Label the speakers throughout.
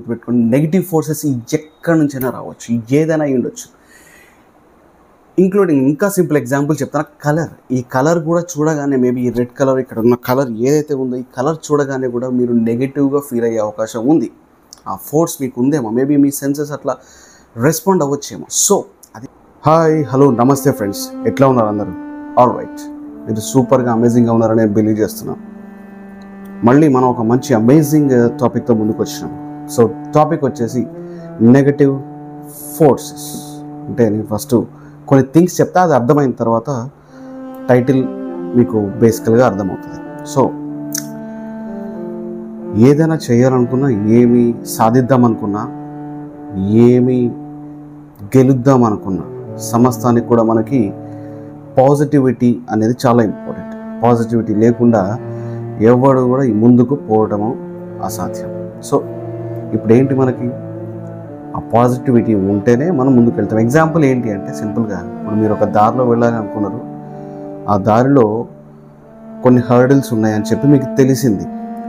Speaker 1: పెట్టుకోండి. Negative forces ఎక్కడి నుంచైనా రావచ్చు, ఏదైనా అయి ఉండొచ్చు. ఇంక్లూడింగ్ ఇంకా సింపుల్ ఎగ్జాంపుల్ చెప్తాను, కలర్. ఈ కలర్ కూడా చూడగానే మేబీ ఈ రెడ్ కలర్, ఇక్కడ ఉన్న కలర్ ఏదైతే ఉందో ఈ కలర్ చూడగానే కూడా మీరు నెగిటివ్గా ఫీల్ అయ్యే అవకాశం ఉంది. ఆ ఫోర్స్ మీకు ఉందేమో, మేబీ మీ సెన్సెస్ అట్లా రెస్పాండ్ అవ్వచ్చేమో. సో అది హాయ్ హలో నమస్తే ఫ్రెండ్స్, ఎట్లా ఉన్నారు అందరూ? ఆల్ రైట్, మీరు సూపర్గా అమేజింగ్గా ఉన్నారని నేను బిలీవ్ చేస్తున్నాను. మళ్ళీ మనం ఒక మంచి అమేజింగ్ టాపిక్తో ముందుకు వచ్చినాం. సో టాపిక్ వచ్చేసి నెగటివ్ ఫోర్సెస్. అంటే నేను ఫస్ట్ కొన్ని థింగ్స్ చెప్తా, అది అర్థమైన తర్వాత టైటిల్ మీకు బేసికల్గా అర్థమవుతుంది. సో ఏదైనా చేయాలనుకున్నా, ఏమి సాధిద్దామనుకున్నా, ఏమి గెలుద్దామనుకున్నా సమస్తానికి కూడా మనకి పాజిటివిటీ అనేది చాలా ఇంపార్టెంట్. పాజిటివిటీ లేకుండా ఎవడు కూడా ముందుకు పోవడము అసాధ్యం. సో ఇప్పుడు ఏంటి, మనకి ఆ పాజిటివిటీ ఉంటేనే మనం ముందుకు వెళ్తాం. ఎగ్జాంపుల్ ఏంటి అంటే సింపుల్గా, ఇప్పుడు మీరు ఒక దారిలో వెళ్ళాలని అనుకున్నారు, ఆ దారిలో కొన్ని హర్డిల్స్ ఉన్నాయని చెప్పి మీకు తెలిసింది.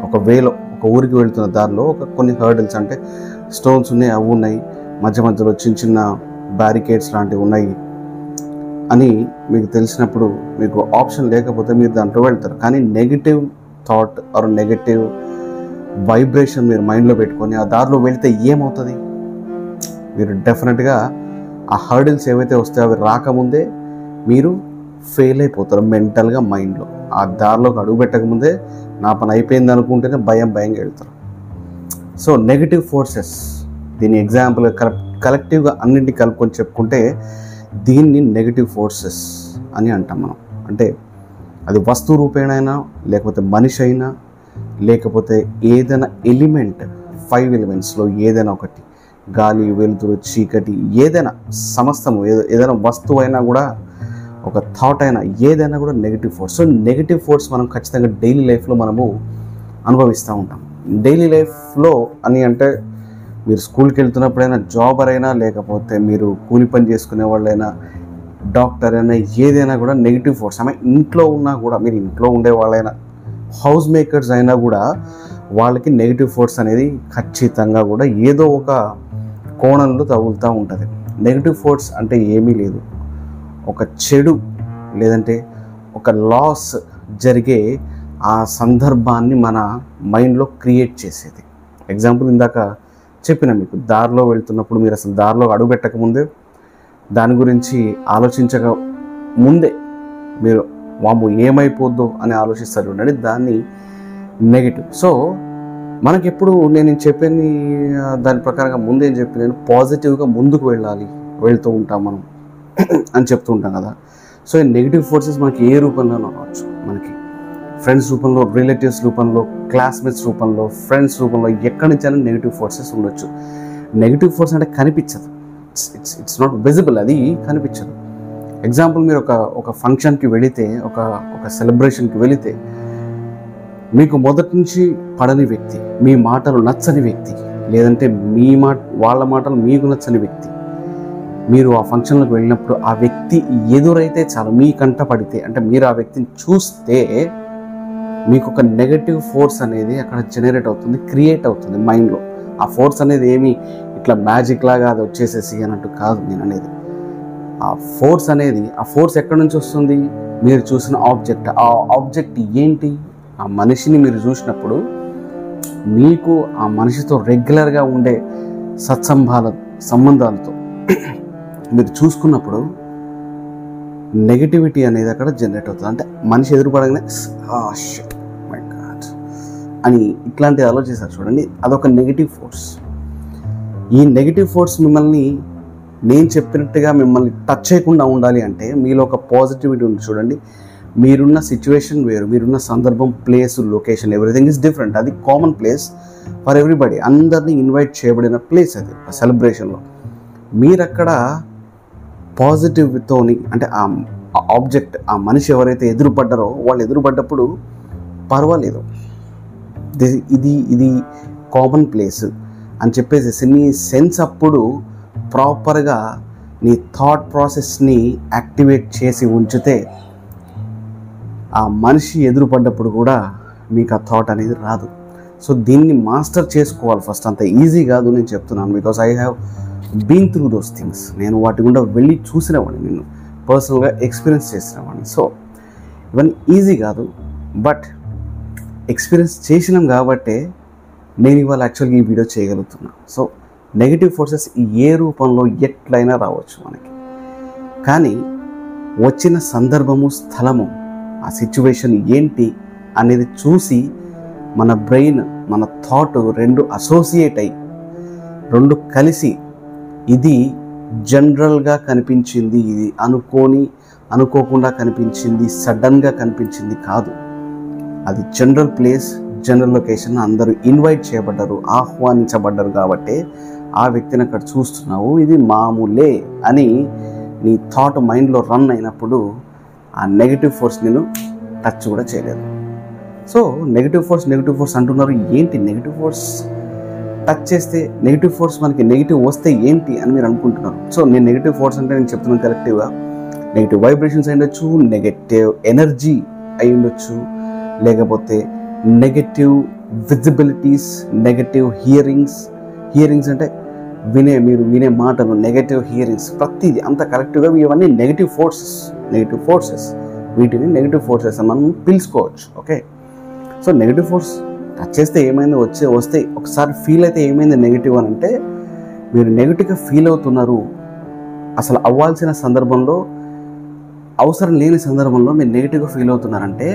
Speaker 1: ఒక వేలో, ఒక ఊరికి వెళ్తున్న దారిలో కొన్ని హర్డిల్స్ అంటే స్టోన్స్ ఉన్నాయి, అవి ఉన్నాయి, మధ్య మధ్యలో చిన్న చిన్న బ్యారికేడ్స్ లాంటివి ఉన్నాయి అని మీకు తెలిసినప్పుడు మీకు ఆప్షన్ లేకపోతే మీరు దాంట్లో వెళ్తారు. కానీ negative thought or negative vibration మీరు మైండ్లో పెట్టుకొని ఆ దారిలో వెళితే ఏమవుతుంది? మీరు డెఫినెట్గా ఆ హర్డిల్స్ ఏవైతే వస్తాయో అవి రాకముందే మీరు ఫెయిల్ అయిపోతారు మెంటల్గా, మైండ్లో. ఆ దారిలోకి అడుగు పెట్టకముందే నా పని అయిపోయింది అనుకుంటేనే భయంగా వెళ్తారు. సో నెగిటివ్ ఫోర్సెస్, దీని ఎగ్జాంపుల్ కలెక్టివ్గా అన్నింటినీ కలుపుకొని చెప్పుకుంటే దీన్ని నెగిటివ్ ఫోర్సెస్ అని అంటాం మనం. అంటే అది వస్తు రూపేణైనా, లేకపోతే మనిషి అయినా, లేకపోతే ఏదైనా ఎలిమెంట్, 5 ఎలిమెంట్స్లో ఏదైనా ఒకటి, గాలి, వెలుతురు, చీకటి, ఏదైనా సమస్తము, ఏదైనా వస్తువు అయినా కూడా, ఒక థాట్ అయినా, ఏదైనా కూడా negative force. So negative force మనం ఖచ్చితంగా డైలీ లైఫ్లో మనము అనుభవిస్తూ ఉంటాం. డైలీ లైఫ్లో అని అంటే మీరు స్కూల్కి వెళ్తున్నప్పుడైనా, జాబర్ అయినా, లేకపోతే మీరు కూలి పని చేసుకునే వాళ్ళైనా, డాక్టర్ అయినా, ఏదైనా కూడా నెగిటివ్ ఫోర్స్. ఆమె ఇంట్లో ఉన్నా కూడా, మీరు ఇంట్లో ఉండే వాళ్ళైనా, హౌస్ మేకర్స్ అయినా కూడా వాళ్ళకి నెగిటివ్ ఫోర్స్ అనేది ఖచ్చితంగా కూడా ఏదో ఒక కోణంలో తగులుతూ ఉంటుంది. నెగిటివ్ ఫోర్స్ అంటే ఏమీ లేదు, ఒక చెడు లేదంటే ఒక లాస్ జరిగే ఆ సందర్భాన్ని మన మైండ్లో క్రియేట్ చేసేది. ఎగ్జాంపుల్ ఇందాక చెప్పిన మీకు, దారిలో వెళ్తున్నప్పుడు మీరు అసలు దారిలో అడుగు పెట్టకముందే, దాని గురించి ఆలోచించక ముందే మీరు వాము ఏమైపోద్దో అని ఆలోచిస్తారు చూడండి, దాన్ని నెగిటివ్. సో మనకెప్పుడు నేను చెప్పాను దాని ప్రకారంగా ముందేం చెప్పి, నేను పాజిటివ్గా ముందుకు వెళ్తూ ఉంటాం మనం అని చెప్తూ ఉంటాం కదా. సో ఈ నెగిటివ్ ఫోర్సెస్ మనకి ఏ రూపంలో రావచ్చు, మనకి ఫ్రెండ్స్ రూపంలో, రిలేటివ్స్ రూపంలో, క్లాస్మేట్స్ రూపంలో, ఫ్రెండ్స్ రూపంలో, ఎక్కడి నుంచైనా నెగిటివ్ ఫోర్సెస్ ఉండొచ్చు. నెగిటివ్ ఫోర్స్ అంటే కనిపించదు, ఇట్స్ నాట్ విజిబుల్, అది కనిపించదు. ఎగ్జాంపుల్, మీరు ఒక ఫంక్షన్కి వెళితే, ఒక సెలబ్రేషన్కి వెళితే, మీకు మొదటి నుంచి పడని వ్యక్తి, మీ మాటలు నచ్చని వ్యక్తి, లేదంటే వాళ్ళ మాటలు మీకు నచ్చని వ్యక్తి, మీరు ఆ ఫంక్షన్లకు వెళ్ళినప్పుడు ఆ వ్యక్తి ఎదురైతే చాలు, మీ కంట పడితే, అంటే మీరు ఆ వ్యక్తిని చూస్తే మీకు ఒక నెగటివ్ ఫోర్స్ అనేది అక్కడ జనరేట్ అవుతుంది, క్రియేట్ అవుతుంది మైండ్లో. ఆ ఫోర్స్ అనేది ఏమి ఇట్లా మ్యాజిక్ లాగా అది వచ్చేసేసి అన్నట్టు కాదు నేను అనేది. ఆ ఫోర్స్ ఎక్కడి నుంచి వస్తుంది? మీరు చూసిన ఆబ్జెక్ట్. ఆ ఆబ్జెక్ట్ ఏంటి? ఆ మనిషిని మీరు చూసినప్పుడు మీకు ఆ మనిషితో రెగ్యులర్గా ఉండే సంబంధాలతో మీరు చూసుకున్నప్పుడు నెగిటివిటీ అనేది అక్కడ జనరేట్ అవుతుంది. అంటే మనిషి ఎదురుపడగానే మై గాడ్ అని ఇట్లాంటివి ఆలోచిస్తారు చూడండి, అదొక నెగిటివ్ ఫోర్స్. ఈ నెగిటివ్ ఫోర్స్ మిమ్మల్ని, నేను చెప్పినట్టుగా మిమ్మల్ని టచ్ చేయకుండా ఉండాలి అంటే మీలో ఒక పాజిటివిటీ ఉంది చూడండి. మీరున్న సిచ్యువేషన్ వేరు, మీరున్న సందర్భం, place, location, everything is different. అది కామన్ ప్లేస్ ఫర్ ఎవ్రీబడి, అందరినీ ఇన్వైట్ చేయబడిన ప్లేస్ అది సెలబ్రేషన్లో. మీరు అక్కడ పాజిటివ్తోని, అంటే ఆ ఆబ్జెక్ట్, ఆ మనిషి ఎవరైతే ఎదురుపడ్డారో వాళ్ళు ఎదురుపడ్డప్పుడు పర్వాలేదు, ఇది కామన్ ప్లేస్ అని చెప్పేసి నీ సెన్స్ అప్పుడు ప్రాపర్గా నీ థాట్ ప్రాసెస్ని యాక్టివేట్ చేసి ఉంచితే ఆ మనిషి ఎదురుపడ్డప్పుడు కూడా మీకు ఆ థాట్ అనేది రాదు. సో దీన్ని మాస్టర్ చేసుకోవాలి ఫస్ట్. అంత ఈజీ కాదు నేను చెప్తున్నాను, because I have been through those things. నేను వాటి గుండా వెళ్ళి చూసినవాడిని, నేను పర్సనల్గా ఎక్స్పీరియన్స్ చేసినవాడిని. సో ఇవన్నీ ఈజీ కాదు, బట్ ఎక్స్పీరియన్స్ చేసినాం కాబట్టే నేను ఇవాళ యాక్చువల్గా ఈ వీడియో చేయగలుగుతున్నా. సో నెగిటివ్ ఫోర్సెస్ ఏ రూపంలో ఎట్లయినా రావచ్చు మనకి, కానీ వచ్చిన సందర్భము, స్థలము, ఆ సిచ్యువేషన్ ఏంటి అనేది చూసి మన బ్రెయిన్, మన థాట్ రెండు అసోసియేట్ అయ్యి, రెండు కలిసి ఇది జనరల్గా కనిపించింది, ఇది అనుకోకుండా కనిపించింది, సడన్గా కనిపించింది కాదు, అది జనరల్ ప్లేస్, జనరల్ లొకేషన్, అందరూ ఇన్వైట్ చేయబడ్డారు, ఆహ్వానించబడ్డారు కాబట్టి ఆ వ్యక్తిని అక్కడ చూస్తున్నావు, ఇది మామూలే అని నీ థాట్ మైండ్లో రన్ అయినప్పుడు ఆ నెగిటివ్ ఫోర్స్ నేను టచ్ కూడా చేయలేదు. సో నెగిటివ్ ఫోర్స్ అంటున్నారు. ఏంటి నెగిటివ్ ఫోర్స్ టచ్ చేస్తే, నెగిటివ్ ఫోర్స్ మనకి నెగిటివ్ వస్తే ఏంటి అని మీరు అనుకుంటున్నారు. సో నేను నెగిటివ్ ఫోర్స్ అంటే నేను చెప్తున్నాను కరెక్టివ్గా, నెగిటివ్ వైబ్రేషన్స్ అయి ఉండొచ్చు, నెగిటివ్ ఎనర్జీ అయి ఉండొచ్చు, లేకపోతే నెగిటివ్ విజిబిలిటీస్, నెగిటివ్ హియరింగ్స్ అంటే మీరు వినే మాటలు, నెగిటివ్ హియరింగ్స్, ప్రతిదీ అంత కరెక్ట్గా ఇవన్నీ నెగిటివ్ ఫోర్సెస్, వీటిని నెగిటివ్ ఫోర్సెస్ అని మనం పిలుచుకోవచ్చు. Okay, so negative force touch చేస్తే ఏమైంది, వస్తే ఒకసారి ఫీల్ అయితే ఏమైంది నెగిటివ్ అని అంటే, మీరు నెగిటివ్గా ఫీల్ అవుతున్నారు, అసలు అవ్వాల్సిన సందర్భంలో, అవసరం లేని సందర్భంలో మీరు నెగిటివ్గా ఫీల్ అవుతున్నారంటే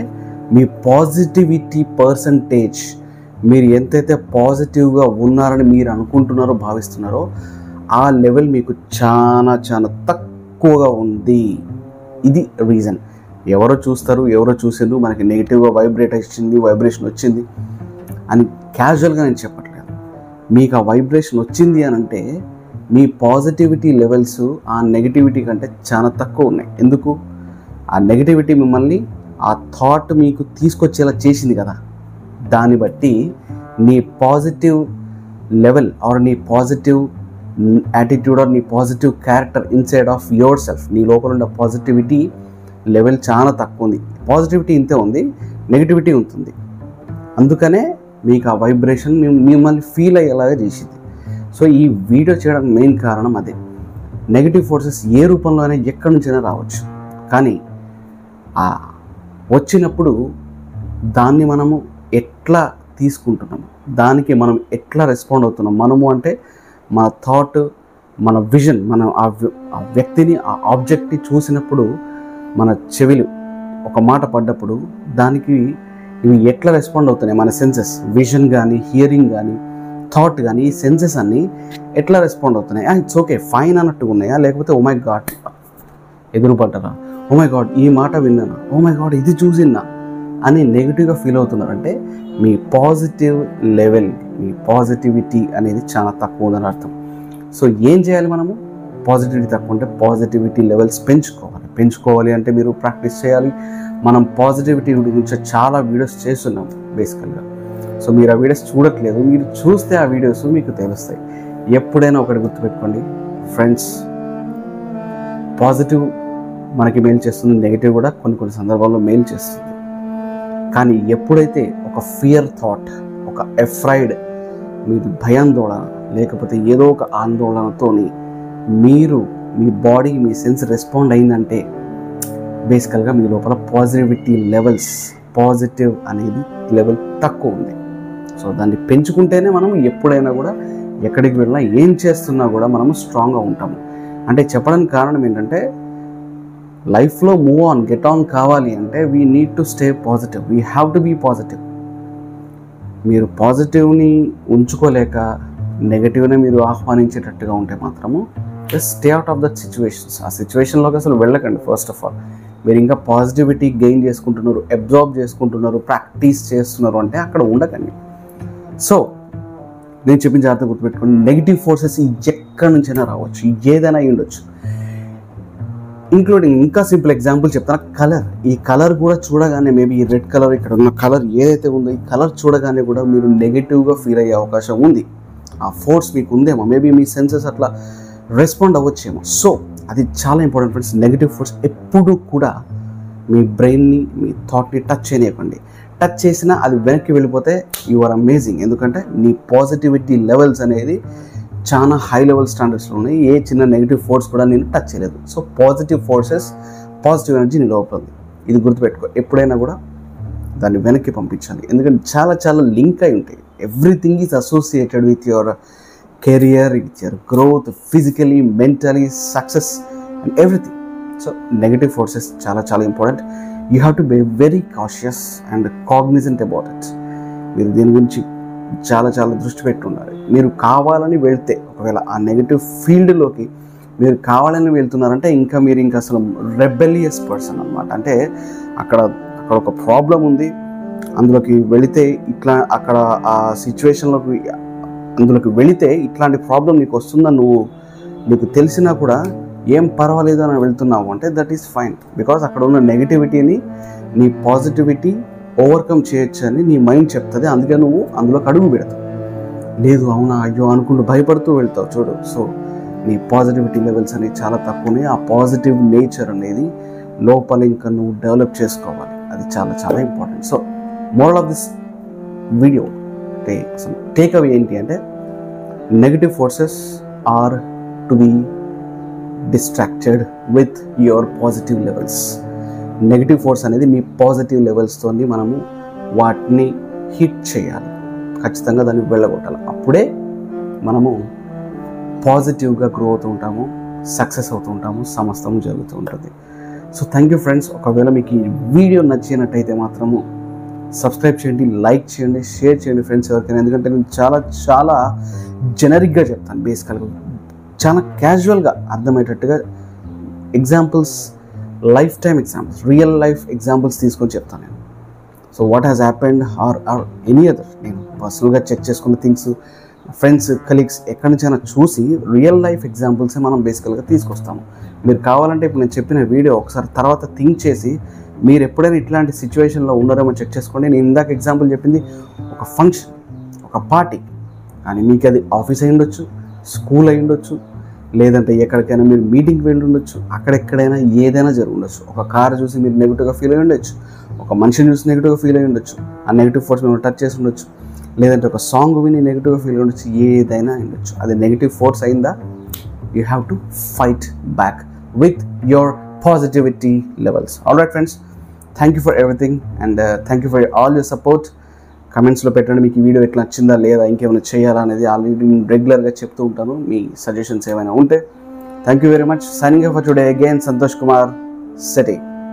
Speaker 1: మీ పాజిటివిటీ పర్సంటేజ్, మీరు ఎంతైతే పాజిటివ్గా ఉన్నారని మీరు అనుకుంటున్నారో, భావిస్తున్నారో, ఆ లెవెల్ మీకు చాలా చాలా తక్కువగా ఉంది. ఇది రీజన్. ఎవరో చూసారు మనకి నెగిటివ్గా వైబ్రేషన్ వచ్చింది అని క్యాజువల్గా నేను చెప్పట్లేదు. మీకు ఆ వైబ్రేషన్ వచ్చింది అని అంటే మీ పాజిటివిటీ లెవెల్స్ ఆ నెగిటివిటీ కంటే చాలా తక్కువ ఉన్నాయి. ఎందుకు? ఆ నెగిటివిటీ మిమ్మల్ని ఆ థాట్ మీకు తీసుకొచ్చేలా చేసింది కదా. దాన్ని బట్టి నీ పాజిటివ్ లెవెల్ ఆర్ నీ పాజిటివ్ యాటిట్యూడ్ ఆర్ నీ positive character inside of your self, నీ లోపల ఉన్న పాజిటివిటీ లెవెల్ చాలా తక్కువ ఉంది. పాజిటివిటీ ఇంతే ఉంది, నెగిటివిటీ ఉంటుంది. అందుకనే మీకు ఆ వైబ్రేషన్ మిమ్మల్ని ఫీల్ అయ్యేలాగా చేసింది. సో ఈ వీడియో చేయడానికి మెయిన్ కారణం అదే. నెగిటివ్ ఫోర్సెస్ ఏ రూపంలో అయినా ఎక్కడి నుంచైనా రావచ్చు, కానీ వచ్చినప్పుడు దాన్ని మనము ఎట్లా తీసుకుంటున్నాము, దానికి మనం ఎట్లా రెస్పాండ్ అవుతున్నాం. మనము అంటే మన థాట్, మన విజన్, మనం ఆ వ్యక్తిని, ఆ ఆబ్జెక్ట్ని చూసినప్పుడు మన చెవిలు ఒక మాట పడ్డప్పుడు దానికి ఇవి ఎట్లా రెస్పాండ్ అవుతున్నాయి, మన సెన్సెస్, విజన్ కానీ, హియరింగ్ కానీ, థాట్ కానీ, ఈ సెన్సెస్ అన్నీ ఎట్లా రెస్పాండ్ అవుతున్నాయి. ఇట్స్ ఓకే, ఫైన్ అన్నట్టుగా ఉన్నాయా, లేకపోతే ఓ మై గాడ్ ఎదురుపడ్డరా, ఓ మై గాడ్ ఈ మాట విన్నానా, ఓ మై గాడ్ ఇది చూసినా అని నెగిటివ్గా ఫీల్ అవుతున్నారంటే మీ పాజిటివ్ లెవెల్, మీ పాజిటివిటీ అనేది చాలా తక్కువ ఉందని అర్థం. సో ఏం చేయాలి మనము? పాజిటివిటీ తక్కువ ఉంటే పాజిటివిటీ లెవెల్స్ పెంచుకోవాలి అంటే మీరు ప్రాక్టీస్ చేయాలి. మనం పాజిటివిటీ గురించి చాలా వీడియోస్ చేస్తున్నాం బేసికల్గా. సో మీరు ఆ వీడియోస్ చూడట్లేదు, మీరు చూస్తే ఆ వీడియోస్ మీకు తెలుస్తాయి. ఎప్పుడైనా ఒకటి గుర్తుపెట్టుకోండి ఫ్రెండ్స్, పాజిటివ్ మనకి మెయిల్ చేస్తుంది, నెగిటివ్ కూడా కొన్ని సందర్భాల్లో మెయిల్ చేస్తుంది. కానీ ఎప్పుడైతే ఒక ఫియర్ థాట్, ఒక ఎఫ్రైడ్, మీరు భయాందోళన లేకపోతే ఏదో ఒక ఆందోళనతో మీరు మీ బాడీ, మీ సెన్స్ రెస్పాండ్ అయిందంటే బేసికల్గా మీ లోపల పాజిటివిటీ లెవెల్స్, పాజిటివ్ అనేది లెవెల్ తక్కువ ఉంది. సో దాన్ని పెంచుకుంటేనే మనం ఎప్పుడైనా కూడా ఎక్కడికి వెళ్ళినా ఏం చేస్తున్నా కూడా మనము స్ట్రాంగ్గా ఉంటాము. అంటే చెప్పడానికి కారణం ఏంటంటే లైఫ్లో మూవ్ ఆన్, గెట్ ఆన్ కావాలి అంటే we need to stay positive, we have to be positive. మీరు పాజిటివ్ని ఉంచుకోలేక నెగటివ్ని మీరు ఆహ్వానించేటట్టుగా ఉంటే మాత్రము just stay out of that situations. ఆ సిచ్యువేషన్లోకి అసలు వెళ్ళకండి. ఫస్ట్ ఆఫ్ ఆల్ మీరు ఇంకా పాజిటివిటీ గెయిన్ చేసుకుంటున్నారు, అబ్జార్బ్ చేసుకుంటున్నారు, ప్రాక్టీస్ చేస్తున్నారు అంటే అక్కడ ఉండకండి. సో నేను చెప్పిన జాగ్రత్త గుర్తుపెట్టుకోండి, నెగిటివ్ ఫోర్సెస్ ఎక్కడి నుంచైనా రావచ్చు, ఏదైనా అయి ఉండొచ్చు. ఇంక్లూడింగ్ ఇంకా సింపుల్ ఎగ్జాంపుల్ చెప్తాను, కలర్. ఈ కలర్ కూడా చూడగానే, మేబీ ఈ రెడ్ కలర్, ఇక్కడ ఉన్న కలర్ ఏదైతే ఉందో ఈ కలర్ చూడగానే కూడా మీరు నెగిటివ్గా ఫీల్ అయ్యే అవకాశం ఉంది. ఆ ఫోర్స్ మీకు ఉందేమో, మేబీ మీ సెన్సెస్ అట్లా రెస్పాండ్ అవ్వచ్చేమో. సో అది చాలా ఇంపార్టెంట్ ఫ్రెండ్స్. నెగిటివ్ ఫోర్స్ ఎప్పుడు కూడా మీ బ్రెయిన్ని, మీ థాట్ని టచ్ చేయనివ్వకండి. టచ్ చేసినా అది వెనక్కి వెళ్ళిపోతే యు ఆర్ అమేజింగ్. ఎందుకంటే నీ పాజిటివిటీ లెవెల్స్ అనేది చాలా హై లెవెల్ స్టాండర్డ్స్లో ఉన్నాయి. ఏ చిన్న నెగిటివ్ ఫోర్స్ కూడా నేను టచ్ చేయలేదు. So positive forces, positive energy నీ లోపల ఉంది. ఇది గుర్తుపెట్టుకో. ఎప్పుడైనా కూడా దాన్ని వెనక్కి పంపించాలి. ఎందుకంటే చాలా చాలా లింక్ అయి ఉంటాయి. Everything is associated with your career, with your growth, physically, mentally, success and everything. So negative forces చాలా చాలా important. You have to be very cautious and cognizant about it. మీరు దీని గురించి చాలా చాలా దృష్టి పెట్టి ఉండాలి. మీరు కావాలని వెళ్తే, ఒకవేళ ఆ నెగిటివ్ ఫీల్డ్లోకి మీరు కావాలని వెళ్తున్నారంటే ఇంకా అసలు రెబెలియస్ పర్సన్ అనమాట. అంటే అక్కడ ఒక ప్రాబ్లం ఉంది, అందులోకి వెళితే అక్కడ ఆ సిచ్యువేషన్లోకి అందులోకి వెళితే ఇట్లాంటి ప్రాబ్లం నీకు వస్తుందని నీకు తెలిసినా కూడా ఏం పర్వాలేదు అని వెళ్తున్నావు అంటే దట్ ఈస్ ఫైన్. బికాజ్ అక్కడ ఉన్న నెగిటివిటీని నీ పాజిటివిటీ ఓవర్కమ్ చేయొచ్చు అని నీ మైండ్ చెప్తుంది. అందుకే నువ్వు అందులోకి అడుగు పెడతావు. లేదు అవునా అయ్యో అనుకుంటూ భయపడుతూ వెళ్తావు చూడు. సో నీ పాజిటివిటీ లెవెల్స్ అనేవి చాలా తక్కువనే. ఆ పాజిటివ్ నేచర్ అనేది లోపల ఇంకా నువ్వు డెవలప్ చేసుకోవాలి. అది చాలా చాలా important. So moral of this video take away ఏంటి అంటే negative forces are to be distracted with your positive levels. Negative force అనేది మీ పాజిటివ్ లెవెల్స్తో మనము వాటిని హిట్ చేయాలి. ఖచ్చితంగా దాన్ని వెళ్ళగొట్టాలి. అప్పుడే మనము పాజిటివ్గా గ్రో అవుతూ ఉంటాము, సక్సెస్ అవుతూ ఉంటాము, సమస్తం జరుగుతూ ఉంటుంది. So thank you friends. ఒకవేళ మీకు ఈ వీడియో నచ్చినట్టయితే మాత్రము సబ్స్క్రైబ్ చేయండి, లైక్ చేయండి, షేర్ చేయండి ఫ్రెండ్స్ ఎవరికైనా. ఎందుకంటే నేను చాలా చాలా జెనరిక్గా చెప్తాను. బేసికల్గా చాలా క్యాజువల్గా అర్థమయ్యేటట్టుగా examples, life time examples, real life examples తీసుకొని చెప్తాను నేను. So what has happened or any other, నేను పర్సనల్గా చెక్ చేసుకున్న థింగ్స్, ఫ్రెండ్స్, కలీగ్స్ ఎక్కడి నుంచైనా చూసి రియల్ లైఫ్ ఎగ్జాంపుల్సే మనం బేసికల్గా తీసుకొస్తాము. మీరు కావాలంటే ఇప్పుడు నేను చెప్పిన వీడియో ఒకసారి తర్వాత థింక్ చేసి మీరు ఎప్పుడైనా ఇట్లాంటి సిచ్యువేషన్లో ఉన్నారేమో చెక్ చేసుకోండి. నేను ఇందాక ఎగ్జాంపుల్ చెప్పింది ఒక ఫంక్షన్, ఒక పార్టీ, కానీ మీకు అది ఆఫీస్ అయి ఉండొచ్చు, స్కూల్ అయి ఉండొచ్చు, లేదంటే ఎక్కడికైనా మీరు మీటింగ్కి వెళ్ళి ఉండొచ్చు, అక్కడెక్కడైనా ఏదైనా జరిగి ఉండొచ్చు. ఒక కార్ చూసి మీరు నెగిటివ్గా ఫీల్ అయ్యి ఉండొచ్చు, ఒక మనిషిని చూసి నెగిటివ్గా ఫీల్ అయ్యి ఉండొచ్చు, ఆ నెగిటివ్ ఫోర్స్ మేము టచ్ చేసి ఉండొచ్చు, లేదంటే ఒక సాంగ్ విని నెగిటివ్గా ఫీల్ అయ్యి ఉండొచ్చు. ఏదైనా ఉండొచ్చు. అది నెగిటివ్ ఫోర్స్ అయిందా, you have to fight back with your positivity levels. All right friends, thank you for everything and thank you for all your support. కమెంట్స్లో పెట్టండి మీకు ఈ వీడియో ఎట్లా నచ్చిందా లేదా, ఇంకేమైనా చేయాలా అనేది. ఆల్రెడీ నేను రెగ్యులర్గా చెప్తూ ఉంటాను. మీ సజెషన్స్ ఏమైనా ఉంటే. Thank you very much. Signing off for today again, Santosh Kumar SETI.